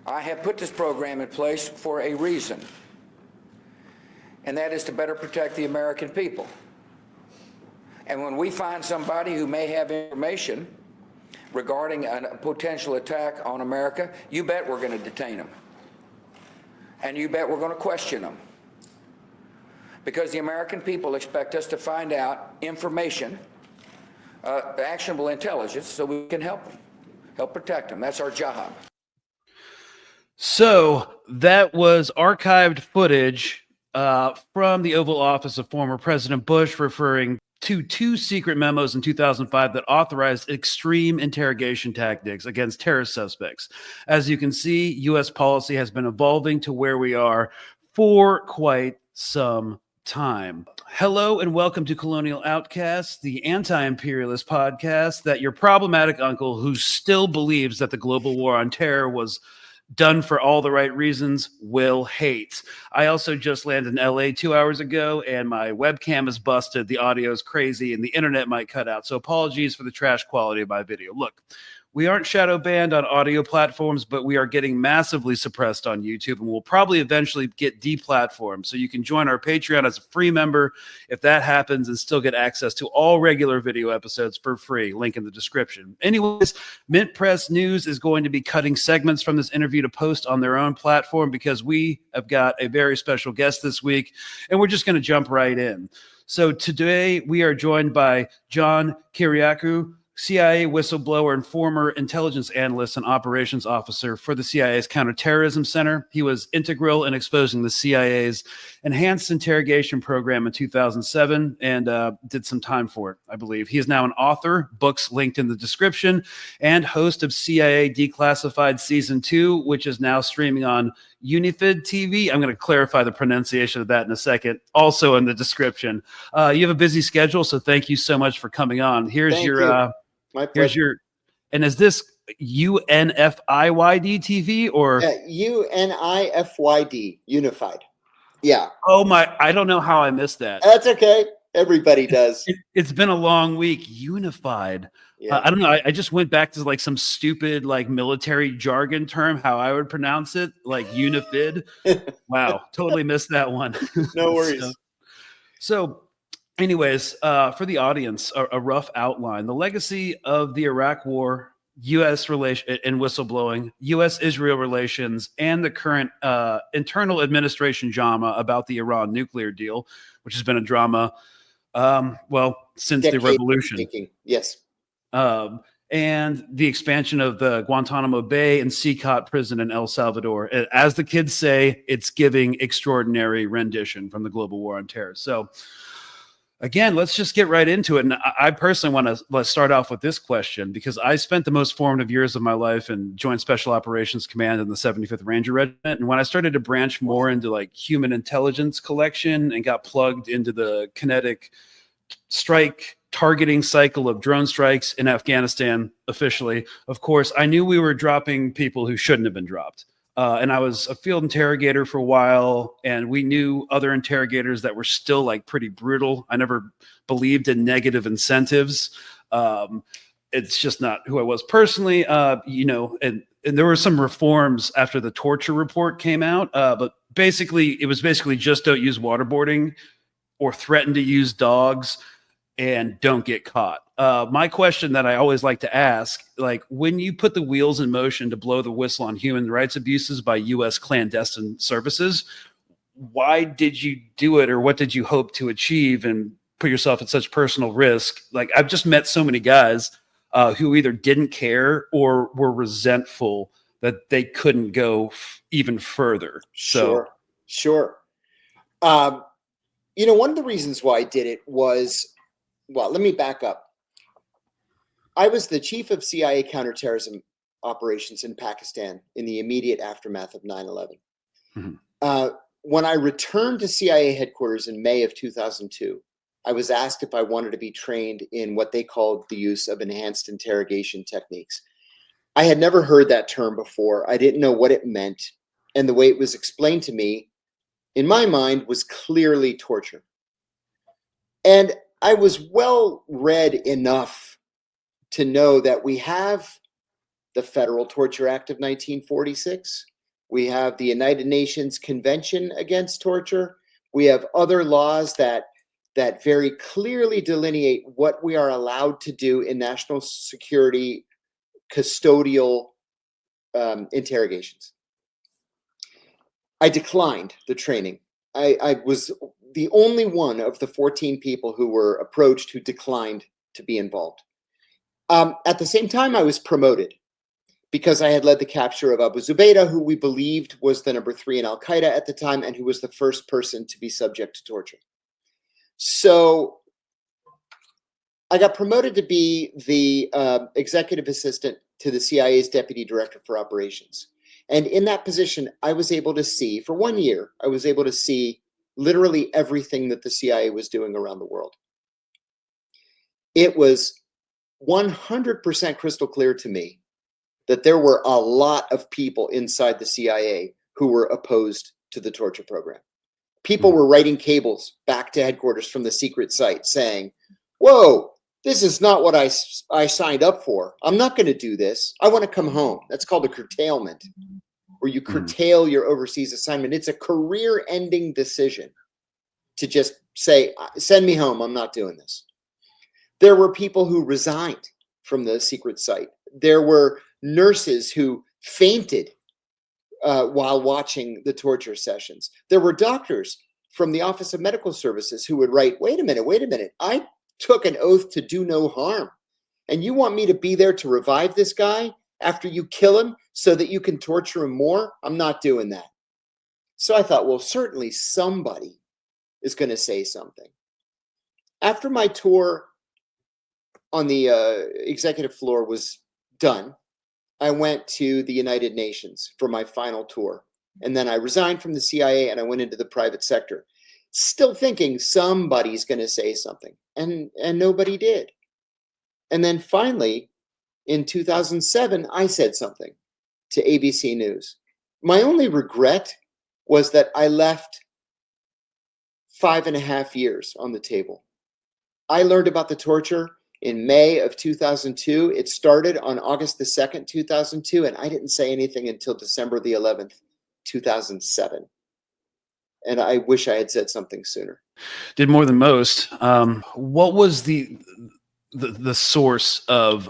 I have put this program in place for a reason, and that is to better protect the American people. And when we find somebody who may have information regarding a potential attack on America, you bet we're going to detain them. And you bet we're going to question them. Because the American people expect us to find out information, actionable intelligence, so we can help them, help protect them. That's our job. So that was archived footage from the Oval Office of former President Bush, referring to two secret memos in 2005 that authorized extreme interrogation tactics against terrorist suspects. As you can see, U.S. policy has been evolving to where we are for quite some time. Hello and welcome to Colonial Outcasts, the anti-imperialist podcast that your problematic uncle who still believes that the global war on terror was done for all the right reasons will hate. I also just landed in LA 2 hours ago and my webcam is busted, the audio is crazy, and the internet might cut out. So apologies for the trash quality of my video. Look, we aren't shadow banned on audio platforms, but we are getting massively suppressed on YouTube, and we'll probably eventually get deplatformed. So you can join our Patreon as a free member if that happens and still get access to all regular video episodes for free. Link in the description. Anyways, Mint Press News is going to be cutting segments from this interview to post on their own platform because we have got a very special guest this week, and we're just going to jump right in. So today we are joined by John Kiriakou, CIA whistleblower and former intelligence analyst and operations officer for the CIA's Counterterrorism Center. He was integral in exposing the CIA's enhanced interrogation program in 2007 and did some time for it, I believe. He is now an author, books linked in the description, and host of CIA Declassified Season 2, which is now streaming on Unifid TV. I'm going to clarify the pronunciation of that in a second, also in the description. You have a busy schedule, so thank you so much for coming on. Here's My pleasure. And is this UNFIYD TV or? UNIFYD, Unified. Yeah. Oh my, I don't know how I missed that. That's okay. Everybody does. It's been a long week. Unified. Yeah. I don't know. I just went back to like some stupid like military jargon term, how I would pronounce it, like Unifid. Wow. Totally missed that one. No worries. So anyways, for the audience, a rough outline. The legacy of the Iraq War, U.S. relation and whistleblowing, U.S.-Israel relations, and the current internal administration drama about the Iran nuclear deal, which has been a drama, since the revolution. Yes. And the expansion of the Guantanamo Bay and CECOT prison in El Salvador. As the kids say, it's giving extraordinary rendition from the global war on terror. So again, let's just get right into it. And I personally want to start off with this question because I spent the most formative years of my life in Joint Special Operations Command in the 75th Ranger Regiment. And when I started to branch more into like human intelligence collection and got plugged into the kinetic strike targeting cycle of drone strikes in Afghanistan officially, of course, I knew we were dropping people who shouldn't have been dropped. And I was a field interrogator for a while, and we knew other interrogators that were still like pretty brutal. I never believed in negative incentives. It's just not who I was personally, and there were some reforms after the torture report came out. But basically, it was just don't use waterboarding or threaten to use dogs and don't get caught. My question that I always like to ask, like when you put the wheels in motion to blow the whistle on human rights abuses by U.S. clandestine services, why did you do it, or what did you hope to achieve and put yourself at such personal risk? Like I've just met so many guys who either didn't care or were resentful that they couldn't go even further. Sure. One of the reasons why I did it was, well, let me back up. I was the chief of CIA counterterrorism operations in Pakistan in the immediate aftermath of 9/11. Mm-hmm. When I returned to CIA headquarters in May of 2002, I was asked if I wanted to be trained in what they called the use of enhanced interrogation techniques. I had never heard that term before. I didn't know what it meant. And the way it was explained to me, in my mind, was clearly torture. And I was well read enough to know that we have the Federal Torture Act of 1946. We have the United Nations Convention Against Torture. We have other laws that very clearly delineate what we are allowed to do in national security custodial interrogations. I declined the training. I was the only one of the 14 people who were approached who declined to be involved. At the same time, I was promoted because I had led the capture of Abu Zubaydah, who we believed was the number 3 in Al-Qaeda at the time, and who was the first person to be subject to torture. So I got promoted to be the executive assistant to the CIA's deputy director for operations. And in that position, I was able to see, for 1 year, I was able to see literally everything that the CIA was doing around the world. It was 100% crystal clear to me that there were a lot of people inside the CIA who were opposed to the torture program. People were writing cables back to headquarters from the secret site saying, whoa, this is not what I signed up for. I'm not going to do this. I want to come home. That's called a curtailment, where you curtail your overseas assignment. It's a career-ending decision to just say, send me home. I'm not doing this. There were people who resigned from the secret site. There were nurses who fainted while watching the torture sessions. There were doctors from the Office of Medical Services who would write, wait a minute. I took an oath to do no harm. And you want me to be there to revive this guy after you kill him so that you can torture him more? I'm not doing that. So I thought, well, certainly somebody is going to say something. After my tour on the executive floor was done, I went to the United Nations for my final tour. And then I resigned from the CIA and I went into the private sector, still thinking somebody's going to say something. And nobody did. And then finally, in 2007, I said something to ABC News. My only regret was that I left 5.5 years on the table. I learned about the torture in May of 2002. It started on August the 2nd, 2002, and I didn't say anything until December the 11th, 2007. And I wish I had said something sooner. Did more than most. What was the source of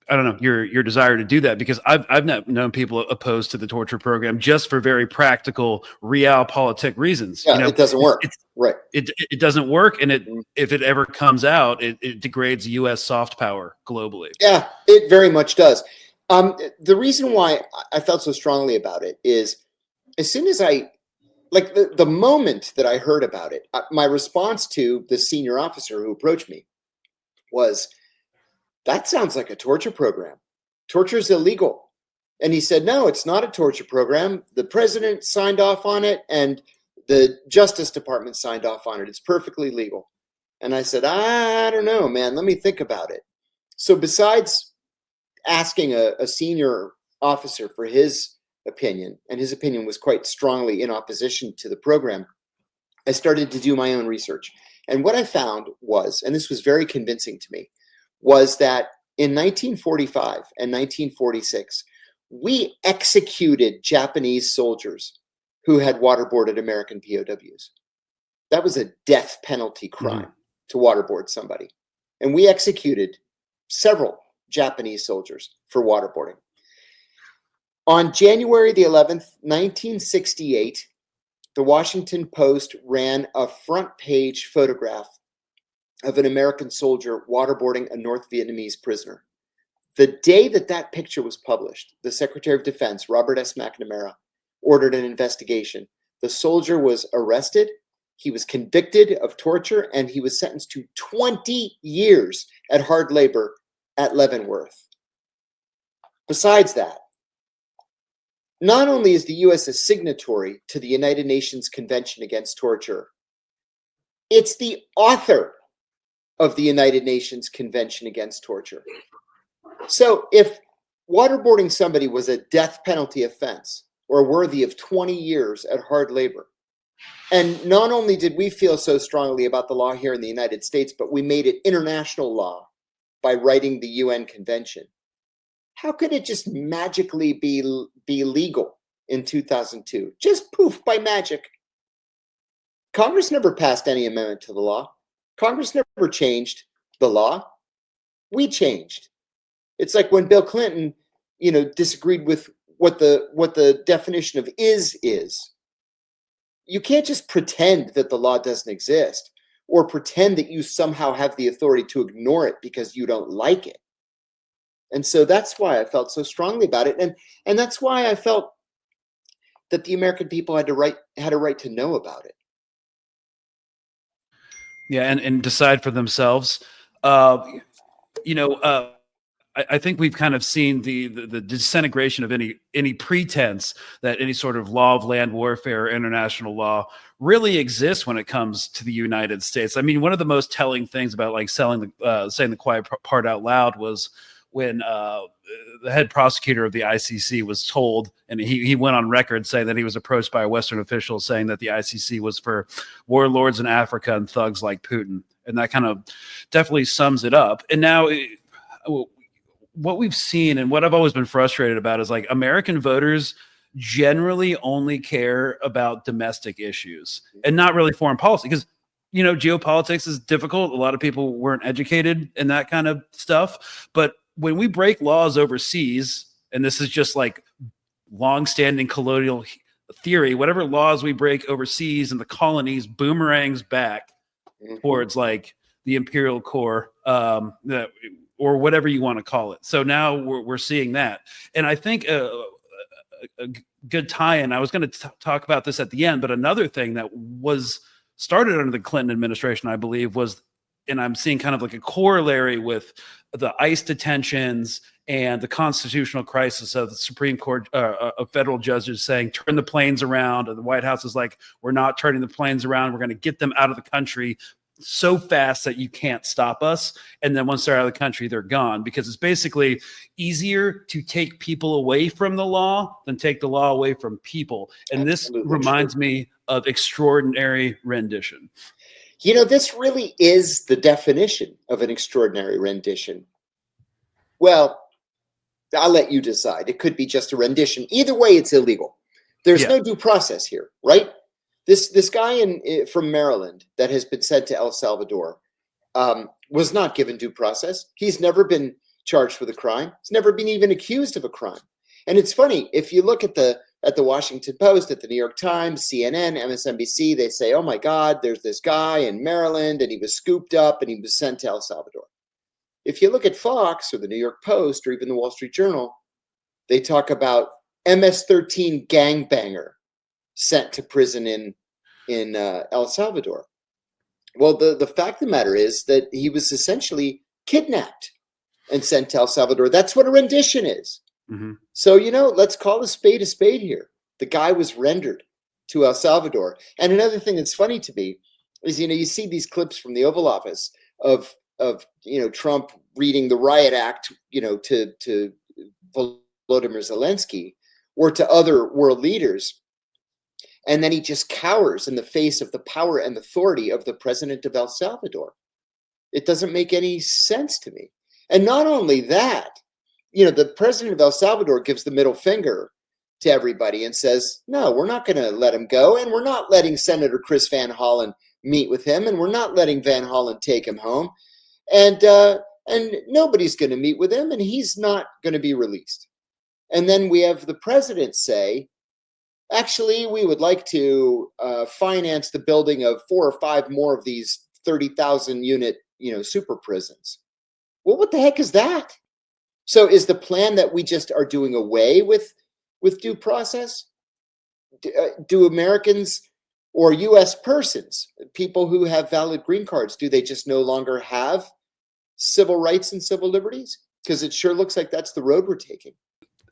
I don't know, your desire to do that? Because I've not known people opposed to the torture program just for very practical realpolitik reasons. Yeah, it doesn't work. Right. It doesn't work, and if it ever comes out, it degrades U.S. soft power globally. Yeah, it very much does. The reason why I felt so strongly about it is, as soon as the moment that I heard about it, my response to the senior officer who approached me was, that sounds like a torture program. Torture is illegal. And he said, no, it's not a torture program. The president signed off on it and the Justice Department signed off on it. It's perfectly legal. And I said, I don't know, man. Let me think about it. So besides asking a senior officer for his opinion, and his opinion was quite strongly in opposition to the program, I started to do my own research. And what I found was, and this was very convincing to me, was that in 1945 and 1946, we executed Japanese soldiers who had waterboarded American POWs. That was a death penalty crime to waterboard somebody. And we executed several Japanese soldiers for waterboarding. On January the 11th, 1968, the Washington Post ran a front page photograph of an American soldier waterboarding a North Vietnamese prisoner. The day that picture was published, the Secretary of Defense, Robert S. McNamara, ordered an investigation. The soldier was arrested, he was convicted of torture, and he was sentenced to 20 years at hard labor at Leavenworth. Besides that, not only is the U.S. a signatory to the United Nations Convention Against Torture, it's the author of the United Nations Convention Against Torture. So if waterboarding somebody was a death penalty offense or worthy of 20 years at hard labor, and not only did we feel so strongly about the law here in the United States, but we made it international law by writing the UN Convention, how could it just magically be legal in 2002. Just poof, by magic. Congress never passed any amendment to the law. Congress never changed the law. We changed. It's like when Bill Clinton, disagreed with what the definition of is. You can't just pretend that the law doesn't exist or pretend that you somehow have the authority to ignore it because you don't like it. And so that's why I felt so strongly about it. And that's why I felt that the American people had a right to know about it. Yeah, and decide for themselves. I think we've kind of seen the disintegration of any pretense that any sort of law of land warfare or international law really exists when it comes to the United States. I mean, one of the most telling things about like saying the quiet part out loud was when the head prosecutor of the ICC was told, and he went on record saying that he was approached by a Western official saying that the ICC was for warlords in Africa and thugs like Putin. And that kind of definitely sums it up. And now what we've seen and what I've always been frustrated about is like American voters generally only care about domestic issues and not really foreign policy because, geopolitics is difficult. A lot of people weren't educated in that kind of stuff. But when we break laws overseas, and this is just like longstanding colonial theory, whatever laws we break overseas in the colonies boomerangs back towards like the imperial core, or whatever you want to call it. So now we're seeing that. And I think a good tie-in, I was going to talk about this at the end, but another thing that was started under the Clinton administration, I believe, was, and I'm seeing kind of like a corollary with the ICE detentions and the constitutional crisis of the Supreme Court of federal judges saying, turn the planes around. And the White House is like, we're not turning the planes around. We're going to get them out of the country so fast that you can't stop us. And then once they're out of the country, they're gone, because it's basically easier to take people away from the law than take the law away from people. And Absolutely this reminds me of extraordinary rendition. This really is the definition of an extraordinary rendition. Well, I'll let you decide. It could be just a rendition. Either way, it's illegal. There's no due process here, right? This guy from Maryland that has been sent to El Salvador was not given due process. He's never been charged with a crime. He's never been even accused of a crime. And it's funny, if you look at the Washington Post, at the New York Times, CNN, MSNBC, they say, oh my God, there's this guy in Maryland and he was scooped up and he was sent to El Salvador. If you look at Fox or the New York Post or even the Wall Street Journal, they talk about MS-13 gangbanger sent to prison in El Salvador. Well, the fact of the matter is that he was essentially kidnapped and sent to El Salvador. That's what a rendition is. Mm-hmm. So, let's call a spade here. The guy was rendered to El Salvador. And another thing that's funny to me is, you see these clips from the Oval Office of Trump reading the Riot Act, to Volodymyr Zelensky or to other world leaders. And then he just cowers in the face of the power and authority of the president of El Salvador. It doesn't make any sense to me. And not only that, the president of El Salvador gives the middle finger to everybody and says, no, we're not going to let him go. And we're not letting Senator Chris Van Hollen meet with him. And we're not letting Van Hollen take him home. And nobody's going to meet with him. And he's not going to be released. And then we have the president say, actually, we would like to finance the building of 4 or 5 more of these 30,000 unit, super prisons. Well, what the heck is that? So is the plan that we just are doing away with due process? Do Americans or U.S. persons, people who have valid green cards, do they just no longer have civil rights and civil liberties? Because it sure looks like that's the road we're taking.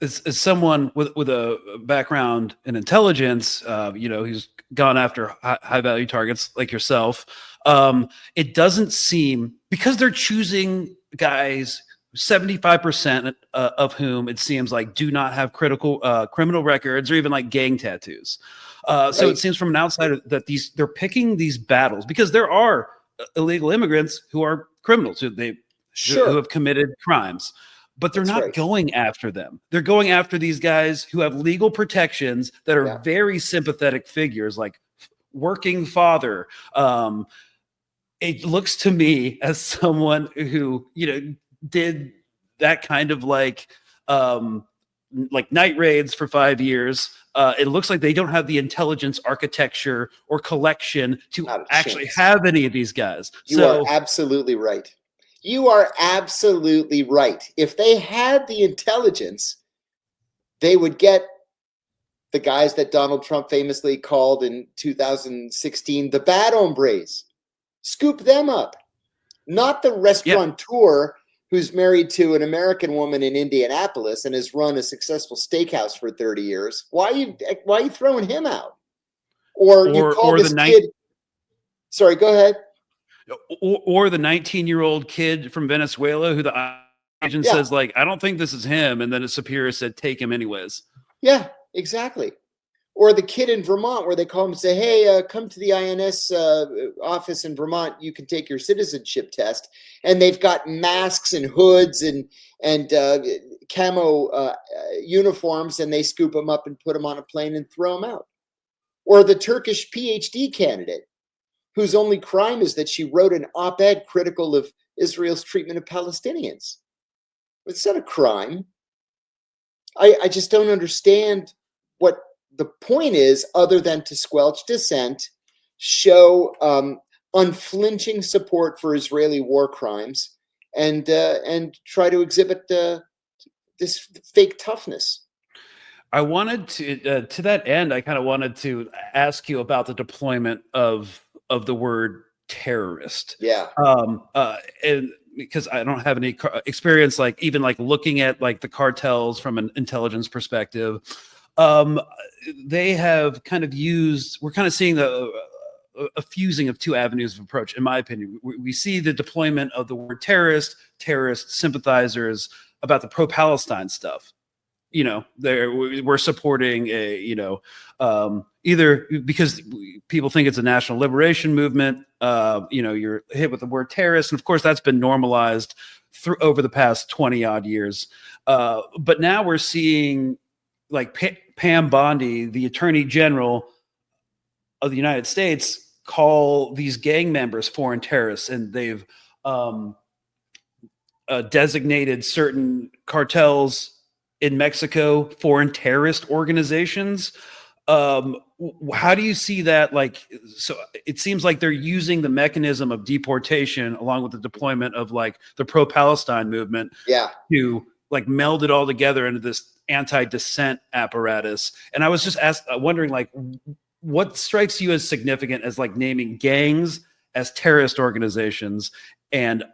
As someone with a background in intelligence, who's gone after high value targets like yourself, it doesn't seem, because they're choosing guys, 75% of whom it seems like do not have critical criminal records or even like gang tattoos. So it seems from an outsider that they're picking these battles because there are illegal immigrants who are criminals who have committed crimes. but they're That's not right. going after them. They're going after these guys who have legal protections that are Yeah. very sympathetic figures, like working father. It looks to me as someone who, did that kind of like night raids for 5 years. It looks like they don't have the intelligence architecture or collection to Not a actually chance. have any of these guys. You are So absolutely right. You are absolutely right. If they had the intelligence, they would get the guys that Donald Trump famously called in 2016 the bad hombres. Scoop them up, not the restaurateur who's married to an American woman in Indianapolis and has run a successful steakhouse for 30 years. Why are you throwing him out? Or you call or this the kid. Sorry, go ahead. or the 19-year-old kid from Venezuela who the agent Yeah. says, like, I don't think this is him, and then his superior said, take him anyways. Yeah, exactly. Or the kid in Vermont where they call him and say, hey, come to the INS office in Vermont. You can take your citizenship test. And they've got masks and hoods and camo uniforms, and they scoop them up and put them on a plane and throw them out. Or the Turkish PhD candidate whose only crime is that she wrote an op-ed critical of Israel's treatment of Palestinians. It's not a crime. I just don't understand what the point is, other than to squelch dissent, show unflinching support for Israeli war crimes, and try to exhibit this fake toughness. I wanted to that end, I kind of wanted to ask you about the deployment of the word terrorist. Yeah. And because I don't have any experience, like even like looking at like the cartels from an intelligence perspective, they have kind of we're kind of seeing a fusing of two avenues of approach, in my opinion. We see the deployment of the word terrorist sympathizers about the pro-Palestine stuff. We're supporting either because people think it's a national liberation movement. You're hit with the word terrorist, and of course that's been normalized over the past 20 odd years. But now we're seeing like Pam Bondi, the Attorney General of the United States, call these gang members foreign terrorists, and they've designated certain cartels in Mexico foreign terrorist organizations. How do you see that? Like, so it seems like they're using the mechanism of deportation along with the deployment of like the pro-Palestine movement to like meld it all together into this anti-dissent apparatus. And I was just wondering, like, what strikes you as significant as like naming gangs as terrorist organizations, and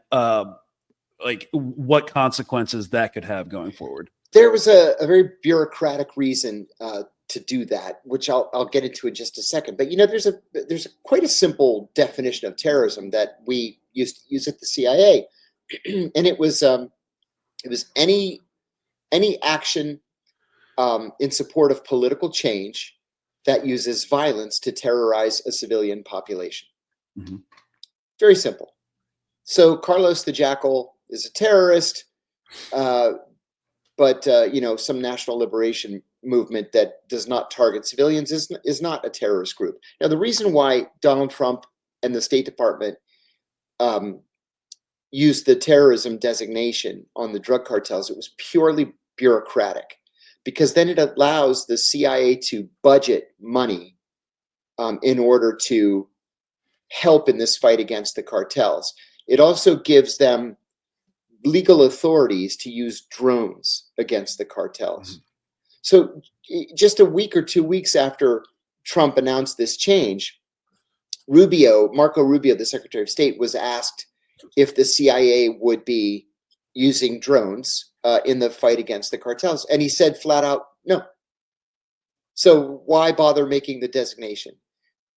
like what consequences that could have going forward? There was a very bureaucratic reason to do that, which I'll get into in just a second. But there's quite a simple definition of terrorism that we used to use at the CIA, and it was any action in support of political change that uses violence to terrorize a civilian population. Mm-hmm. Very simple. So Carlos the Jackal is a terrorist. But some national liberation movement that does not target civilians is not a terrorist group. Now, the reason why Donald Trump and the State Department used the terrorism designation on the drug cartels, it was purely bureaucratic, because then it allows the CIA to budget money in order to help in this fight against the cartels. It also gives them legal authorities to use drones against the cartels. Mm-hmm. So just a week or 2 weeks after Trump announced this change, Marco Rubio, the Secretary of State, was asked if the CIA would be using drones in the fight against the cartels. And he said flat out, no. So why bother making the designation?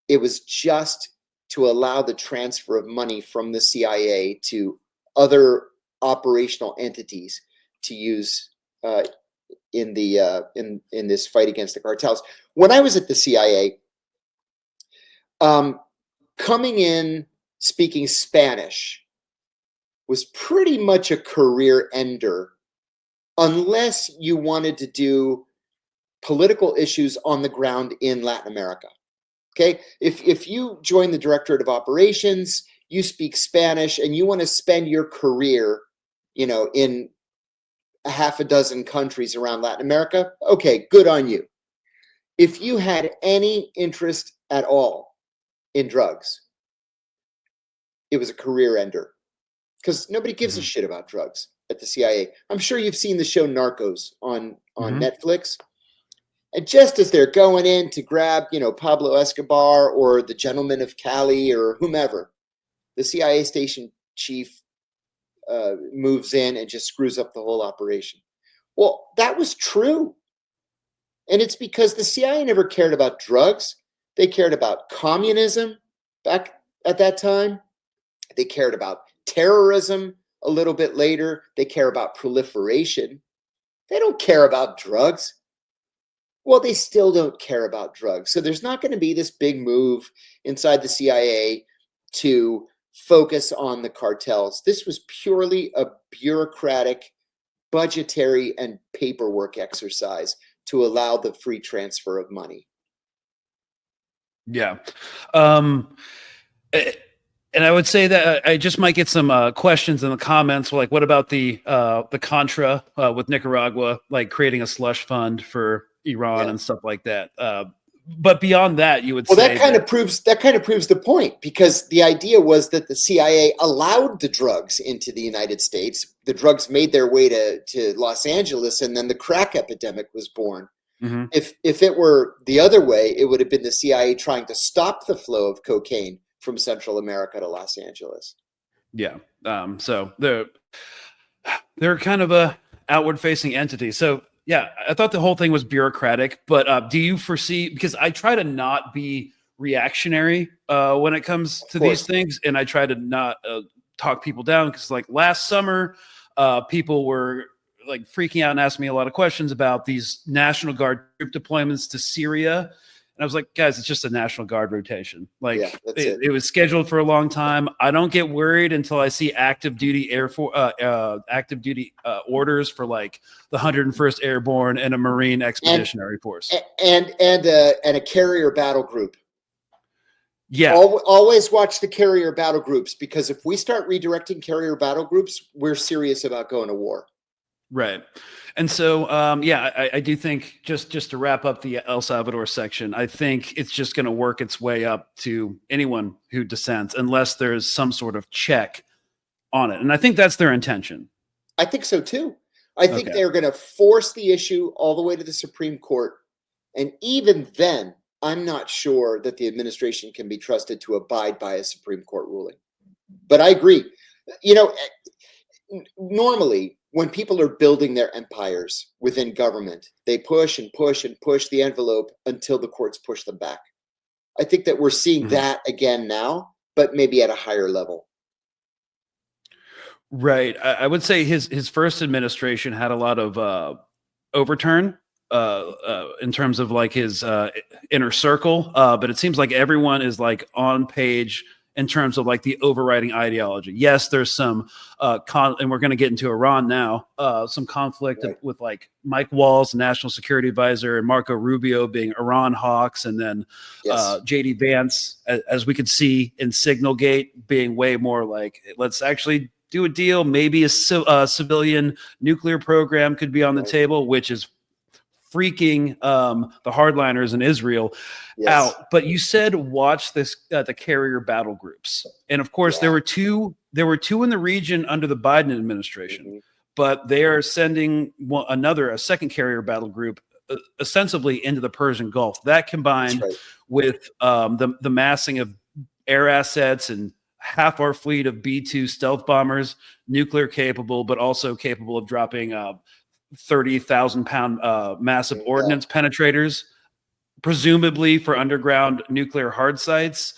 It was just to allow the transfer of money from the CIA to other operational entities to use in this fight against the cartels. When I was at the CIA, coming in speaking Spanish was pretty much a career ender unless you wanted to do political issues on the ground in Latin America. Okay, if you join the Directorate of Operations, you speak Spanish, and you want to spend your career, in a half a dozen countries around Latin America, okay, good on you. If you had any interest at all in drugs, it was a career ender, because nobody gives a shit about drugs at the CIA. I'm sure you've seen the show Narcos on Netflix. And just as they're going in to grab, Pablo Escobar or the gentleman of Cali or whomever, the CIA station chief moves in and just screws up the whole operation. Well, that was true. And it's because the CIA never cared about drugs. They cared about communism back at that time. They cared about terrorism a little bit later. They care about proliferation. They don't care about drugs. Well, they still don't care about drugs. So there's not going to be this big move inside the CIA to focus on the cartels. This was purely a bureaucratic, budgetary, and paperwork exercise to allow the free transfer of money. Yeah. And I would say that I just might get some questions in the comments, like, what about the Contra with Nicaragua, like creating a slush fund for Iran and stuff like that. But beyond that, you would say that kind of proves the point, because the idea was that the CIA allowed the drugs into the United States. The drugs made their way to Los Angeles, and then the crack epidemic was born. Mm-hmm. If it were the other way, it would have been the CIA trying to stop the flow of cocaine from Central America to Los Angeles. Yeah. So they're kind of a outward facing entity. So yeah, I thought the whole thing was bureaucratic, but do you foresee, because I try to not be reactionary when it comes to these things, and I try to not talk people down, because like last summer, people were like freaking out and asking me a lot of questions about these National Guard troop deployments to Syria. And I was like, guys, it's just a National Guard rotation. Like it was scheduled for a long time. I don't get worried until I see active duty orders for like the 101st Airborne and a Marine Expeditionary Force and a carrier battle group. Yeah, always watch the carrier battle groups, because if we start redirecting carrier battle groups, we're serious about going to war. Right. And so, I do think just to wrap up the El Salvador section, I think it's just going to work its way up to anyone who dissents, unless there's some sort of check on it. And I think that's their intention. I think so too. I think they're going to force the issue all the way to the Supreme Court. And even then, I'm not sure that the administration can be trusted to abide by a Supreme Court ruling. But I agree. Normally, when people are building their empires within government, they push and push and push the envelope until the courts push them back. I think that we're seeing that again now, but maybe at a higher level. Right. I would say his first administration had a lot of overturn in terms of like his inner circle, but it seems like everyone is like on page in terms of like the overriding ideology. Yes, there's some and we're going to get into Iran now, some conflict with like Mike Walls, National Security Advisor, and Marco Rubio being Iran hawks, and then JD Vance, as we could see in Signalgate, being way more like, let's actually do a deal. Maybe a civilian nuclear program could be on the table, which is freaking the hardliners in Israel out. But you said watch this the carrier battle groups, and of course there were two in the region under the Biden administration, but they are sending a second carrier battle group ostensibly into the Persian Gulf. That combined with the massing of air assets and half our fleet of B-2 stealth bombers, nuclear capable, but also capable of dropping 30,000-pound massive ordnance penetrators, presumably for underground nuclear hard sites.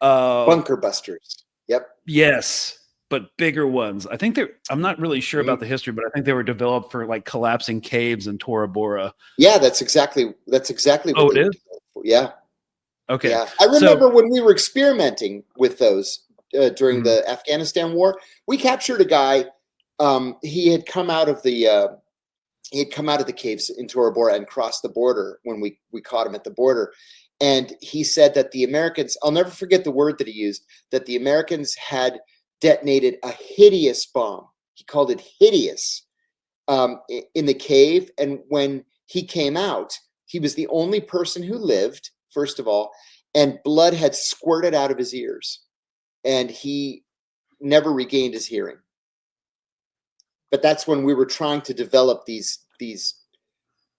Bunker busters. Yep. Yes, but bigger ones. I think I'm not really sure about the history, but I think they were developed for like collapsing caves in Tora Bora. Yeah, that's exactly what it is? Yeah. Okay. Yeah. I remember when we were experimenting with those during the Afghanistan war, we captured a guy. He had come out of the He had come out of the caves in Tora Bora and crossed the border when we caught him at the border. And he said that the Americans, I'll never forget the word that he used, that the Americans had detonated a hideous bomb. He called it hideous in the cave. And when he came out, he was the only person who lived, first of all, and blood had squirted out of his ears. And he never regained his hearing. But that's when we were trying to develop these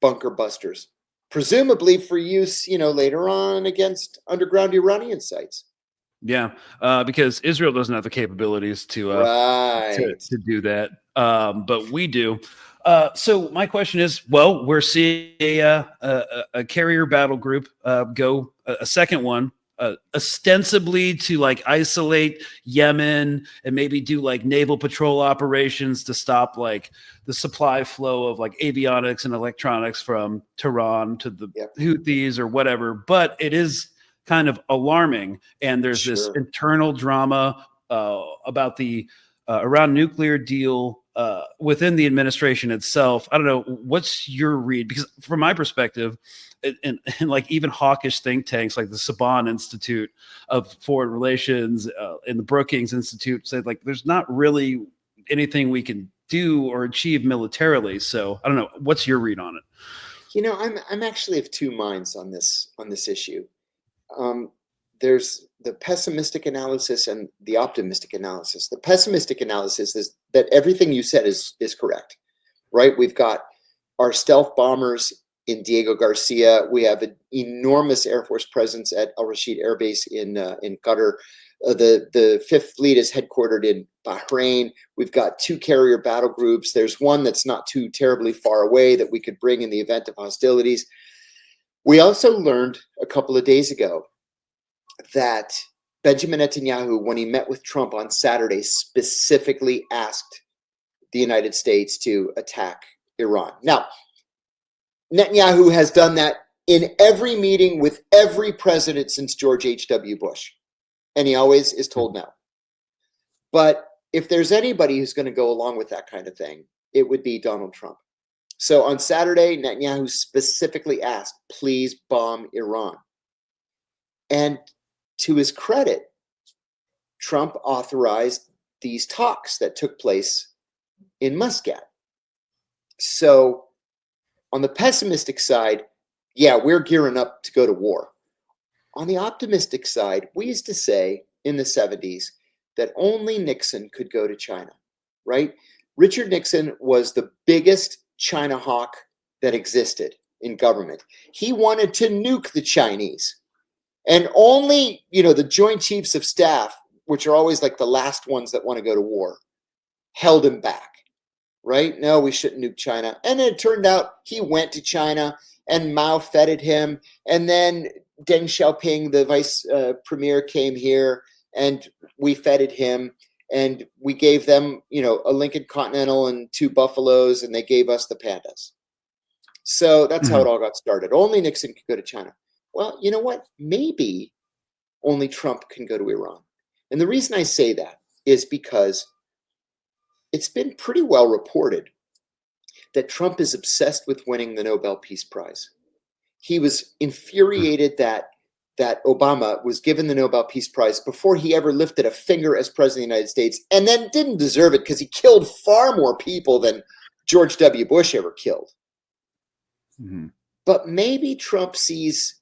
bunker busters, presumably for use, later on against underground Iranian sites. Yeah, because Israel doesn't have the capabilities to do that, but we do. So my question is, well, we're seeing a carrier battle group go a second one, ostensibly to like isolate Yemen and maybe do like naval patrol operations to stop like the supply flow of like avionics and electronics from Tehran to the Houthis or whatever. But it is kind of alarming, and there's this internal drama about the Iran nuclear deal within the administration itself. I don't know, what's your read? Because from my perspective, and like even hawkish think tanks like the Saban Institute of Foreign Relations and the Brookings Institute said like there's not really anything we can do or achieve militarily. So I don't know, what's your read on it? I'm actually of two minds on this issue. There's the pessimistic analysis and the optimistic analysis. The pessimistic analysis is that everything you said is correct, right? We've got our stealth bombers in Diego Garcia. We have an enormous Air Force presence at Al Rashid Air Base in Qatar. The Fifth Fleet is headquartered in Bahrain. We've got 2 carrier battle groups. There's one that's not too terribly far away that we could bring in the event of hostilities. We also learned a couple of days ago that Benjamin Netanyahu, when he met with Trump on Saturday, specifically asked the United States to attack Iran. Now, Netanyahu has done that in every meeting with every president since George H.W. Bush, and he always is told no. But if there's anybody who's going to go along with that kind of thing, it would be Donald Trump. So on Saturday, Netanyahu specifically asked, please bomb Iran. And to his credit, Trump authorized these talks that took place in Muscat. So on the pessimistic side, yeah, we're gearing up to go to war. On the optimistic side, we used to say in the 70s that only Nixon could go to China, right? Richard Nixon was the biggest China hawk that existed in government. He wanted to nuke the Chinese. And only, the Joint Chiefs of Staff, which are always like the last ones that want to go to war, held him back, right? No, we shouldn't nuke China. And it turned out he went to China and Mao feted him. And then Deng Xiaoping, the vice premier, came here and we feted him. And we gave them, a Lincoln Continental and 2 Buffaloes, and they gave us the Pandas. So that's how it all got started. Only Nixon could go to China. Well, you know what? Maybe only Trump can go to Iran. And the reason I say that is because it's been pretty well reported that Trump is obsessed with winning the Nobel Peace Prize. He was infuriated that Obama was given the Nobel Peace Prize before he ever lifted a finger as president of the United States, and then didn't deserve it because he killed far more people than George W. Bush ever killed. Mm-hmm. But maybe Trump is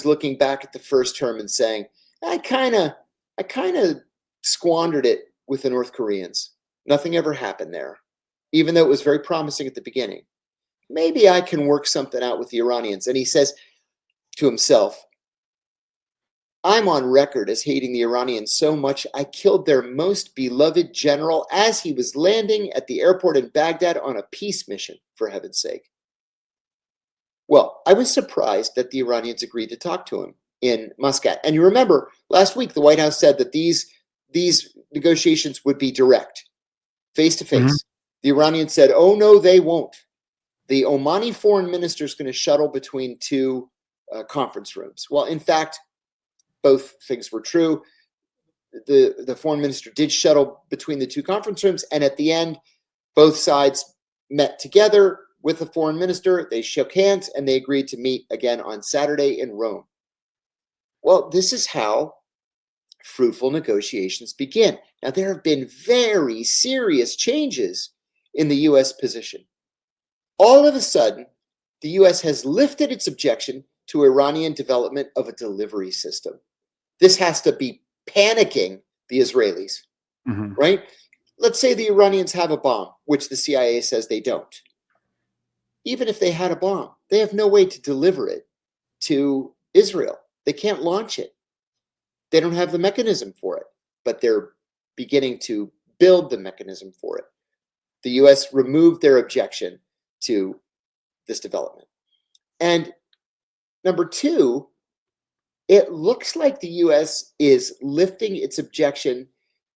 looking back at the first term and saying, I kind of squandered it with the North Koreans. Nothing ever happened there, even though it was very promising at the beginning. Maybe I can work something out with the Iranians. And he says to himself, I'm on record as hating the Iranians so much I killed their most beloved general as he was landing at the airport in Baghdad on a peace mission, for heaven's sake. Well, I was surprised that the Iranians agreed to talk to him in Muscat. And you remember, last week, the White House said that these negotiations would be direct, face-to-face. Mm-hmm. The Iranians said, oh, no, they won't. The Omani foreign minister is going to shuttle between 2 conference rooms. Well, in fact, both things were true. The foreign minister did shuttle between the 2 conference rooms, and at the end, both sides met together with the foreign minister. They shook hands and they agreed to meet again on Saturday in Rome. Well, this is how fruitful negotiations begin. Now, there have been very serious changes in the U.S. position. All of a sudden, the U.S. has lifted its objection to Iranian development of a delivery system. This has to be panicking the Israelis, right? Let's say the Iranians have a bomb, which the CIA says they don't. Even if they had a bomb, they have no way to deliver it to Israel. They can't launch it. They don't have the mechanism for it, but they're beginning to build the mechanism for it. The U.S. removed their objection to this development. And number two, it looks like the U.S. is lifting its objection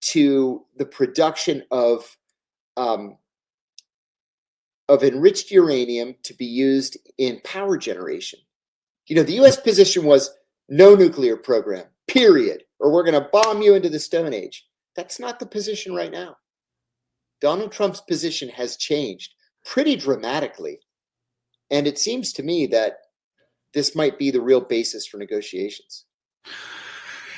to the production of enriched uranium to be used in power generation. You know, the U.S. position was no nuclear program, period, or we're going to bomb you into the Stone Age. That's not the position right now. Donald Trump's position has changed pretty dramatically. And it seems to me that this might be the real basis for negotiations.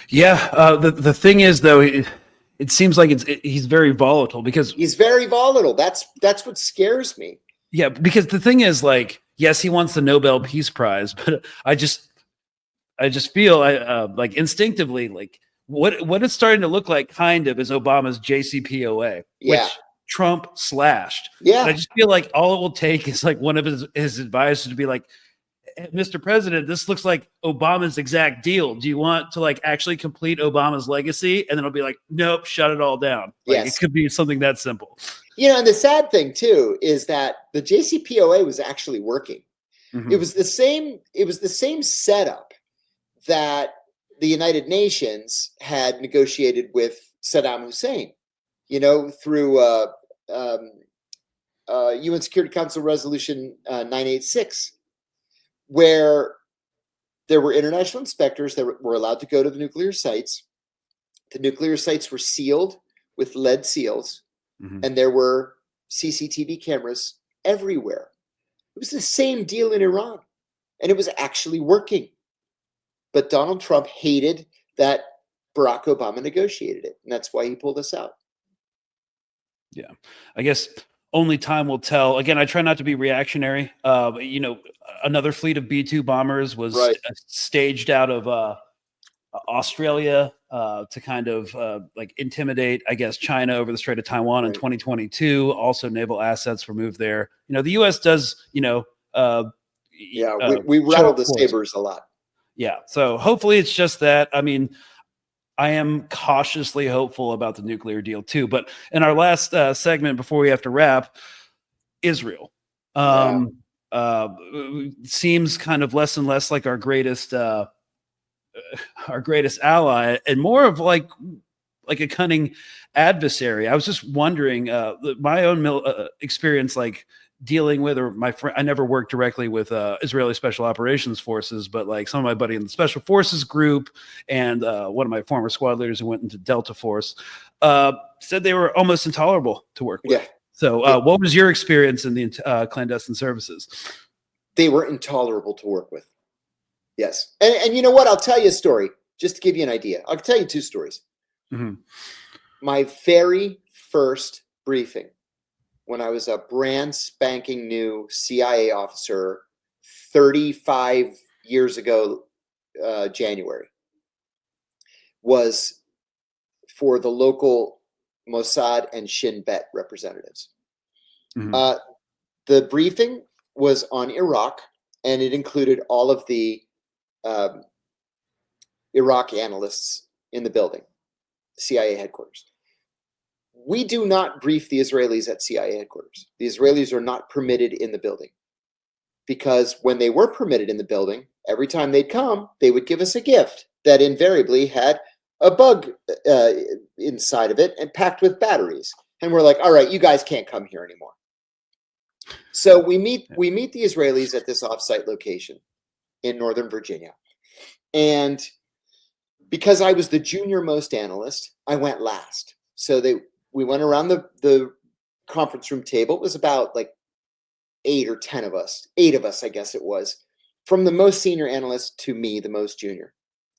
Yeah. The thing is, though, it seems like he's very volatile because he's very volatile. That's what scares me. Yeah, because the thing is, like, yes, he wants the Nobel Peace Prize, but I just feel like instinctively, like what it's starting to look like kind of is Obama's JCPOA, yeah. which Trump slashed. Yeah. And I just feel like all it will take is like one of his advisors to be like, Mr. President, this looks like Obama's exact deal. Do you want to like actually complete Obama's legacy? And then it'll be like, nope, shut it all down. Like, yes. It could be something that simple. You know, and the sad thing too is that the JCPOA was actually working. It was the same setup that the United Nations had negotiated with Saddam Hussein, you know, through UN Security Council Resolution 986, where there were international inspectors that were allowed to go to the nuclear sites. The nuclear sites were sealed with lead seals, and there were CCTV cameras everywhere. It was the same deal in Iran, and it was actually working. But Donald Trump hated that Barack Obama negotiated it, and that's why he pulled us out. Yeah, I guess only time will tell. Again, I try not to be reactionary. You know, another fleet of B-2 bombers was staged out of Australia to kind of like intimidate, I guess, China over the Strait of Taiwan in 2022. Also, naval assets were moved there. You know, the U.S. does, you know, we rattle the sabers a lot. Yeah. So hopefully it's just that. I mean, I am cautiously hopeful about the nuclear deal too. But in our last segment before we have to wrap, Israel seems kind of less and less like our greatest ally and more of like a cunning adversary. I was just wondering, my own experience, like dealing with, or my friend, I never worked directly with Israeli Special Operations Forces, but like some of my buddy in the Special Forces group and one of my former squad leaders who went into Delta Force said they were almost intolerable to work with. Yeah. So what was your experience in the clandestine services? They were intolerable to work with. Yes. And you know what? I'll tell you a story just to give you an idea. I'll tell you two stories. My very first briefing, when I was a brand spanking new CIA officer 35 years ago, January, was for the local Mossad and Shin Bet representatives. The briefing was on Iraq, and it included all of the Iraq analysts in the building, CIA headquarters. We do not brief the Israelis at CIA headquarters. The Israelis are not permitted in the building, because when they were permitted in the building, every time they'd come, they would give us a gift that invariably had a bug inside of it and packed with batteries. And we're like, all right, you guys can't come here anymore. So we meet the Israelis at this offsite location in Northern Virginia. And because I was the junior most analyst, I went last. So we went around the conference room table. It was about like 8 or 10 of us, 8 of us, I guess it was, from the most senior analyst to me, the most junior.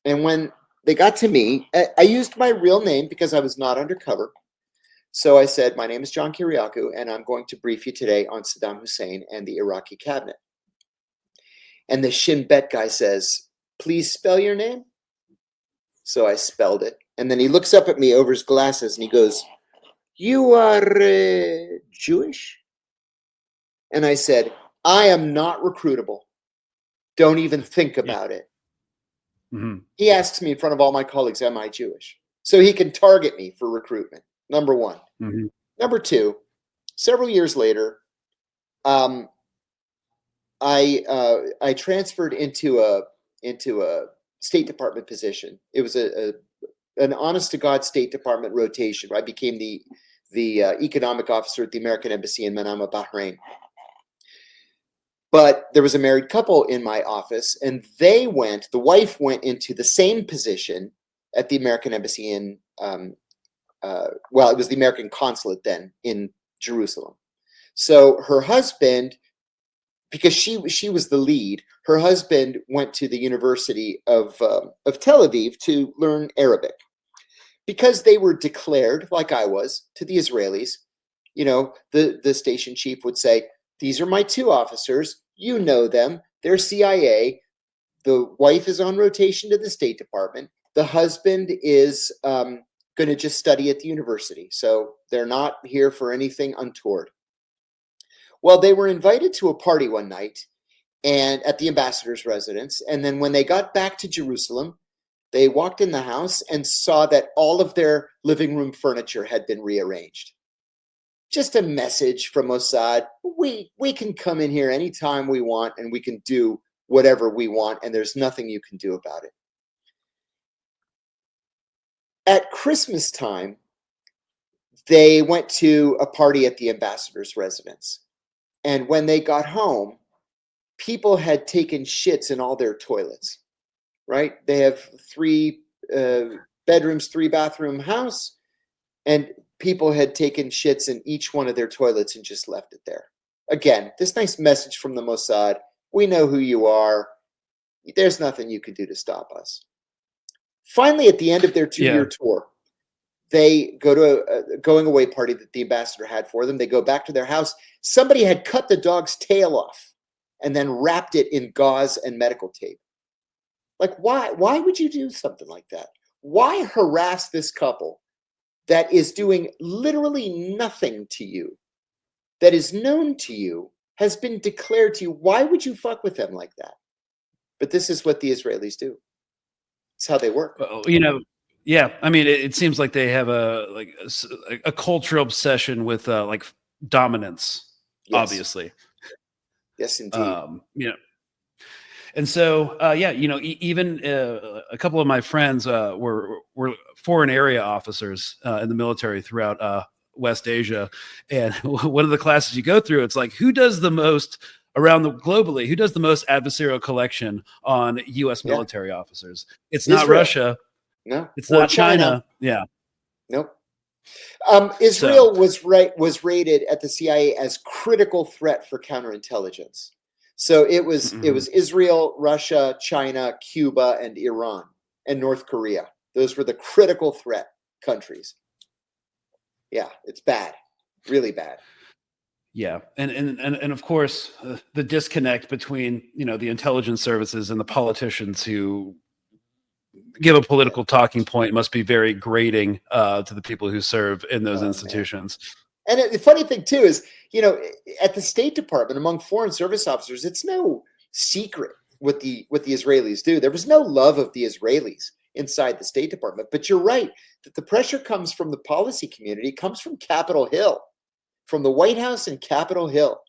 And when they got to me, I used my real name because I was not undercover. So I said, my name is John Kiriakou, and I'm going to brief you today on Saddam Hussein and the Iraqi cabinet. And the Shin Bet guy says, please spell your name. So I spelled it. And then he looks up at me over his glasses and he goes, you are Jewish? And I said, I am not recruitable. Don't even think about it. Mm-hmm. He asks me in front of all my colleagues, am I Jewish? So he can target me for recruitment. Number one. Mm-hmm. Number two, several years later, I transferred into a State Department position. It was an honest to God State Department rotation. I became the economic officer at the American Embassy in Manama, Bahrain. But there was a married couple in my office, and the wife went into the same position at the American Embassy in, it was the American consulate then in Jerusalem. So her husband, because she was the lead, her husband went to the University of Tel Aviv to learn Arabic. Because they were declared, like I was, to the Israelis, the station chief would say, these are my 2 officers. You know them. They're CIA. The wife is on rotation to the State Department. The husband is going to just study at the university. So they're not here for anything untoward. Well, they were invited to a party one night and at the ambassador's residence. And then when they got back to Jerusalem, they walked in the house and saw that all of their living room furniture had been rearranged. Just a message from Mossad. We can come in here anytime we want and we can do whatever we want, and there's nothing you can do about it. At Christmas time, they went to a party at the ambassador's residence. And when they got home, people had taken shits in all their toilets, right? They have 3 bedrooms, 3 bathroom house, and people had taken shits in each one of their toilets and just left it there. Again, this nice message from the Mossad. We know who you are. There's nothing you can do to stop us. Finally, at the end of their 2-year tour, they go to a going away party that the ambassador had for them. They go back to their house. Somebody had cut the dog's tail off and then wrapped it in gauze and medical tape. Like, why? Why would you do something like that? Why harass this couple that is doing literally nothing to you, that is known to you, has been declared to you? Why would you fuck with them like that? But this is what the Israelis do. It's how they work. Yeah. I mean, it seems like they have a cultural obsession with like dominance, Yes. Obviously. Yes, indeed. And so, even a couple of my friends were foreign area officers in the military throughout West Asia. And one of the classes you go through, it's like, who does the most globally? Who does the most adversarial collection on U.S. military officers? It's not Israel. Russia. No. It's not China. Yeah. Nope. Israel was rated at the CIA as critical threat for counterintelligence. So it was Israel, Russia, China, Cuba, and Iran, and North Korea. Those were the critical threat countries. Yeah, it's bad, really bad. Yeah, and of course, the disconnect between the intelligence services and the politicians who give a political talking point must be very grating to the people who serve in those institutions. Man. And the funny thing too is, at the State Department, among foreign service officers, it's no secret what the Israelis do. There was no love of the Israelis inside the State Department. But you're right that the pressure comes from the policy community, comes from Capitol Hill, from the White House and Capitol Hill.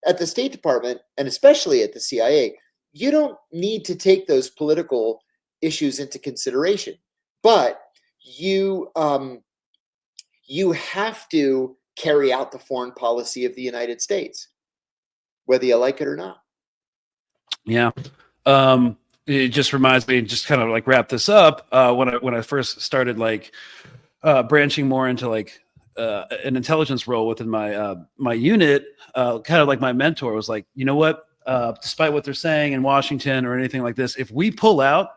At the State Department, and especially at the CIA, you don't need to take those political issues into consideration, but you have to carry out the foreign policy of the United States, whether you like it or not. Yeah. It just reminds me, just kind of like wrap this up. When I first started branching more into an intelligence role within my unit, kind of like my mentor was like, you know what? Despite what they're saying in Washington or anything like this, if we pull out,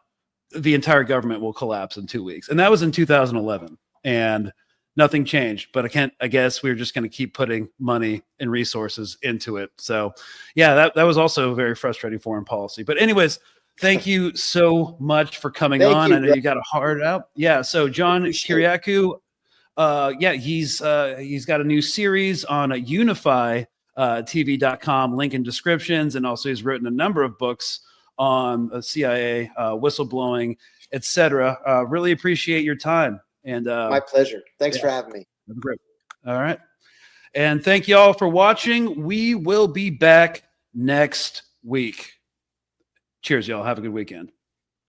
the entire government will collapse in 2 weeks. And that was in 2011. And nothing changed. But I guess we're just going to keep putting money and resources into it. So, yeah, that was also very frustrating foreign policy. But anyways, thank you so much for coming on. I know you got a hard out. Yeah. So John Kiriakou, he's got a new series on unifytv.com, link in descriptions. And also he's written a number of books on CIA, whistleblowing, etc. Really appreciate your time. And my pleasure. Thanks for having me. Great. All right. And thank you all for watching. We will be back next week. Cheers, y'all. Have a good weekend.